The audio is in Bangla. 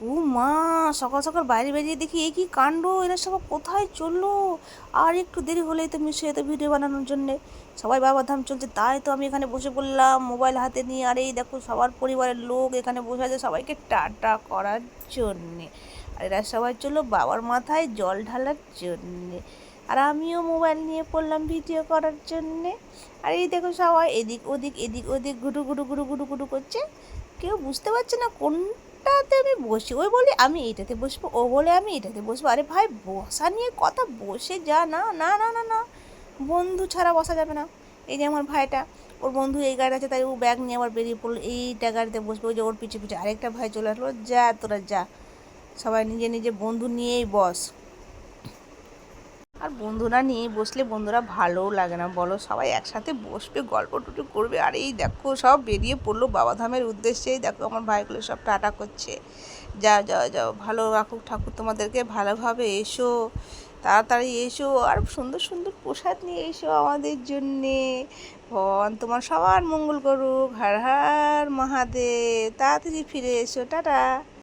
ও মা, সকাল সকাল বাইরে বেরিয়ে দেখি এ কি কাণ্ড, এরা সব কোথায় চললো! আর একটু দেরি হলেই তো মিশে যেত ভিডিও বানানোর জন্যে। সবাই বাবাধাম চলছে, তাই তো আমি এখানে বসে পড়লাম মোবাইল হাতে নিয়ে। আর এই দেখো সবার পরিবারের লোক এখানে বসে আছে সবাইকে টাটা করার জন্যে। আর এরা সবাই চললো বাবার মাথায় জল ঢালার জন্যে। আর আমিও মোবাইল নিয়ে পড়লাম ভিডিও করার জন্যে। আর এই দেখো সবাই এদিক ওদিক এদিক ওদিক গুডু গুডু গুডু গুডু গুডু করছে। কেউ বুঝতে পারছে না কোনটাতে আমি বসি। ওই বলে আমি এইটাতে বসবো, ও বলে আমি এটাতে বসবো। আরে ভাই, বসা নিয়ে কথা, বসে যা না। না না না না, বন্ধু ছাড়া বসা যাবে না। এই যে আমার ভাইটা, ওর বন্ধু এই গাড়ি আছে, তাই ও ব্যাগ নিয়ে আবার বেরিয়ে পড়লো এইটা গাড়িতে বসবে। ওই যে ওর পিছু পিছু আরেকটা ভাই চলে আসলো, যা তোরা যা, সবাই নিজে নিজে বন্ধু নিয়েই বস। আর বন্ধুরা নিয়ে বসলে বন্ধুরা ভালোও লাগে না বলো, সবাই একসাথে বসবে গল্প টুটু করবে। আর এই দেখো সব বেরিয়ে পড়লো বাবাধামের উদ্দেশ্যেই। দেখো আমার ভাইগুলো সব টাটা করছে, যাও যাও যাও, ভালো রাখুক ঠাকুর তোমাদেরকে, ভালোভাবে এসো, তাড়াতাড়ি এসো, আর সুন্দর সুন্দর প্রসাদ নিয়ে এসো আমাদের জন্যে। ভগবান তোমার সবার মঙ্গল করুক, হর হর মহাদেব, তাড়াতাড়ি ফিরে এসো, টাটা।